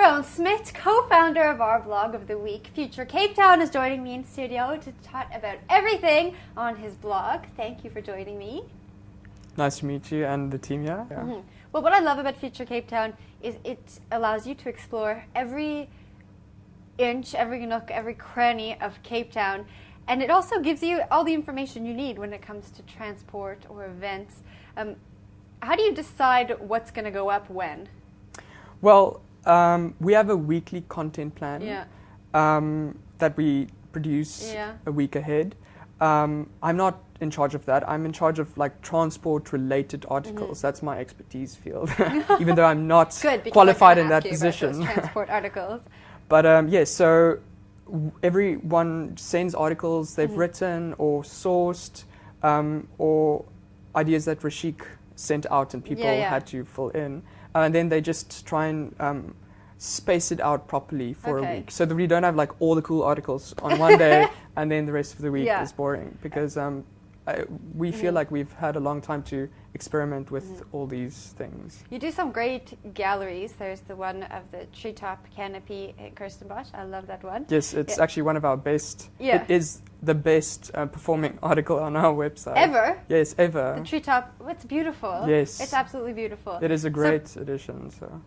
Rowan Smith, co-founder of our blog of the week, Future Cape Town, is joining me in studio to chat about everything on his blog. Thank you for joining me. Nice to meet you and the team here. Yeah. Mm-hmm. Well, what I love about Future Cape Town is it allows you to explore every inch, every nook, every cranny of Cape Town. And it also gives you all the information you need when it comes to transport or events. How do you decide what's going to go up when? Well, we have a weekly content plan that we produce a week ahead. I'm not in charge of that. I'm in charge of like transport-related articles. Mm-hmm. That's my expertise field, even though I'm not qualified in that position. Transport articles. But yes, so everyone sends articles they've written or sourced, or ideas that Rashik sent out and people had to fill in. And then they just try and space it out properly for a week, so that we don't have like all the cool articles on one day and then the rest of the week is boring, because we feel like we've had a long time to experiment with all these things. You do some great galleries. There's the one of the treetop canopy at Kirstenbosch. I love that one. Yes, it's actually one of our best. It is the best performing article on our website. Ever? Yes, ever. The treetop, it's beautiful. Yes. It's absolutely beautiful. It is a great addition. So.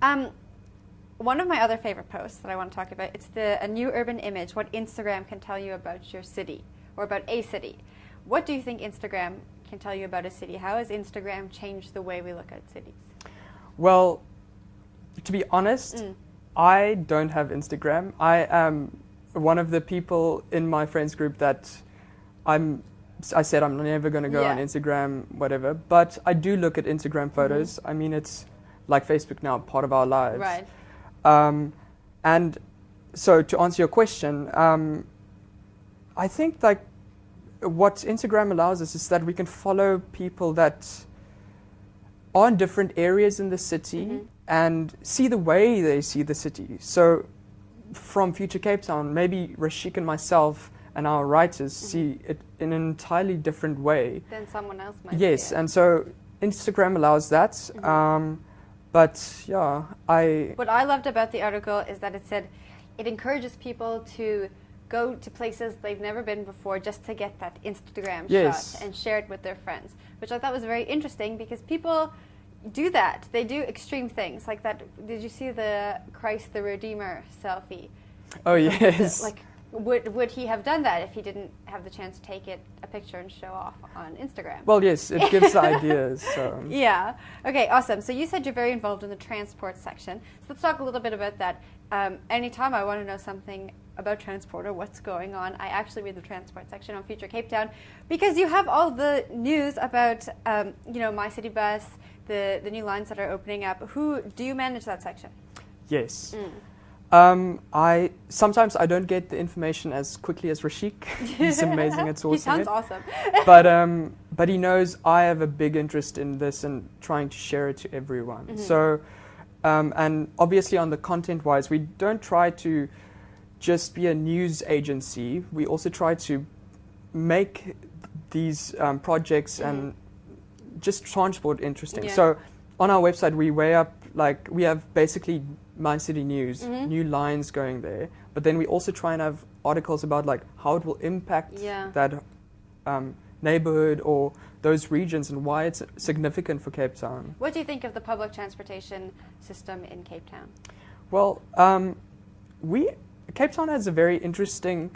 One of my other favorite posts that I want to talk about, it's a new urban image, what Instagram can tell you about your city or about a city. What do you think Instagram can tell you about a city? How has Instagram changed the way we look at cities? Well, to be honest, I don't have Instagram. I am one of the people in my friends group that I said I'm never going to go on Instagram, whatever. But I do look at Instagram photos. I mean, it's like Facebook now, part of our lives. Right. And so to answer your question, I think like what Instagram allows us is that we can follow people that are in different areas in the city and see the way they see the city. So from Future Cape Town, maybe Rashik and myself and our writers see it in an entirely different way than someone else might. Yes, and so Instagram allows that. But yeah, What I loved about the article is that it said it encourages people to go to places they've never been before just to get that Instagram shot and share it with their friends, which I thought was very interesting because people do that. They do extreme things like that. Did you see the Christ the Redeemer selfie? Oh, yes. Like, would he have done that if he didn't have the chance to take a picture and show off on Instagram? Well, yes, it gives ideas. So. Yeah. Okay, awesome. So you said you're very involved in the transport section. So let's talk a little bit about that. Anytime I want to know something about transport or what's going on, I actually read the transport section on Future Cape Town because you have all the news about, My City Bus, the new lines that are opening up. Do you manage that section? Yes. Sometimes I don't get the information as quickly as Rashik. He's amazing at sourcing He sounds awesome. But he knows I have a big interest in this and trying to share it to everyone. So, and obviously on the content-wise, we don't try to just be a news agency. We also try to make these projects and just transport interesting. So on our website, we weigh up, like, we have basically My City News, new lines going there. But then we also try and have articles about like how it will impact that neighborhood or those regions and why it's significant for Cape Town. What do you think of the public transportation system in Cape Town? Well, Cape Town has a very interesting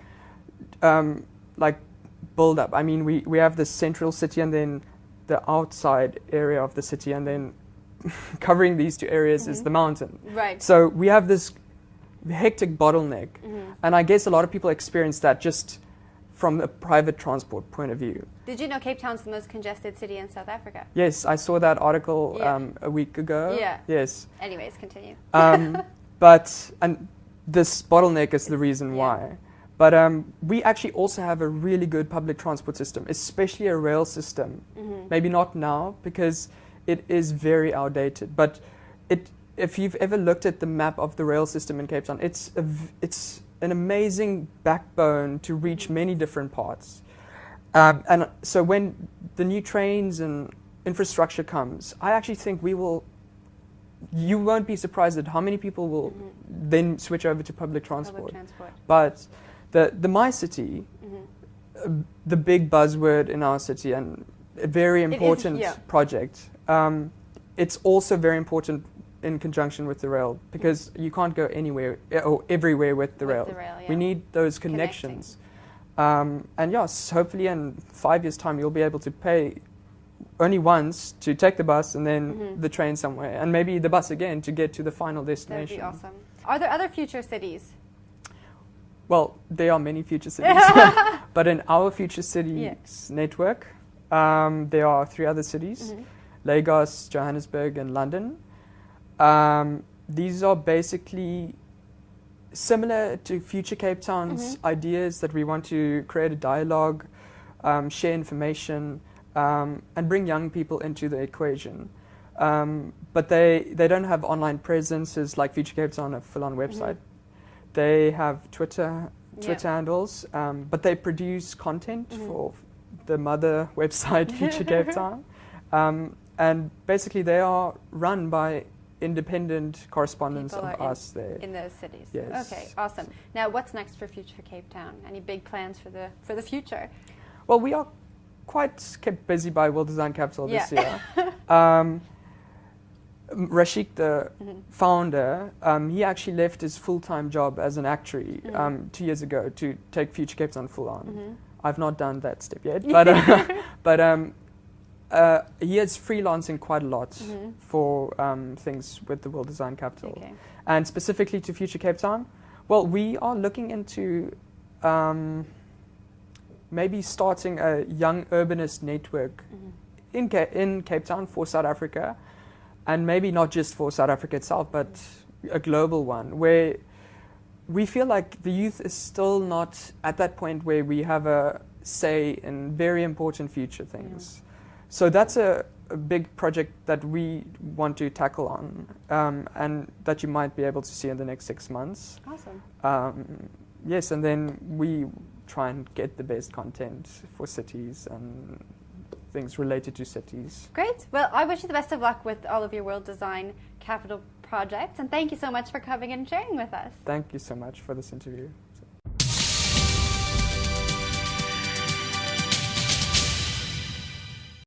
build up. I mean, we have the central city and then the outside area of the city, and then covering these two areas is the mountain. Right. So we have this hectic bottleneck, and I guess a lot of people experience that just from a private transport point of view. Did you know Cape Town's the most congested city in South Africa? Yes, I saw that article a week ago. Yeah. Yes. Anyways, continue. But this bottleneck is the reason why. But we actually also have a really good public transport system, especially a rail system. Maybe not now because it is very outdated. But if you've ever looked at the map of the rail system in Cape Town, it's an amazing backbone to reach many different parts. And so when the new trains and infrastructure comes, I actually think we will you won't be surprised at how many people will then switch over to public transport. Public transport. But the My City, the big buzzword in our city and a very important project, it's also very important in conjunction with the rail, because you can't go anywhere or everywhere with the rail. We need those connections. And yes, hopefully in 5 years' time you'll be able to pay only once to take the bus and then the train somewhere, and maybe the bus again to get to the final destination. That would be awesome. Are there other future cities? Well, there are many future cities, but in our future cities network, there are 3 other cities, Lagos, Johannesburg, and London. These are basically similar to Future Cape Town's ideas that we want to create a dialogue, share information, and bring young people into the equation. But they don't have online presences like Future Cape Town, a full-on website. They have Twitter handles, but they produce content for the mother website, Future Cape Town. And basically they are run by independent correspondents People of us there. In those cities. Yes. Okay, awesome. Now, what's next for Future Cape Town? Any big plans for the future? Well, we are quite kept busy by World Design Capital this year. Rashik, the founder, he actually left his full-time job as an actuary 2 years ago to take Future Cape Town full on. I've not done that step yet, but he is freelancing quite a lot for things with the World Design Capital. Okay. And specifically to Future Cape Town, well, we are looking into maybe starting a young urbanist network in Cape Town for South Africa, and maybe not just for South Africa itself, but a global one, where we feel like the youth is still not at that point where we have a say in very important future things. So that's a big project that we want to tackle on, and that you might be able to see in the next 6 months. Awesome. Yes, and then we try and get the best content for cities and things related to cities. Great. Well, I wish you the best of luck with all of your World Design Capital projects, and thank you so much for coming and sharing with us. Thank you so much for this interview.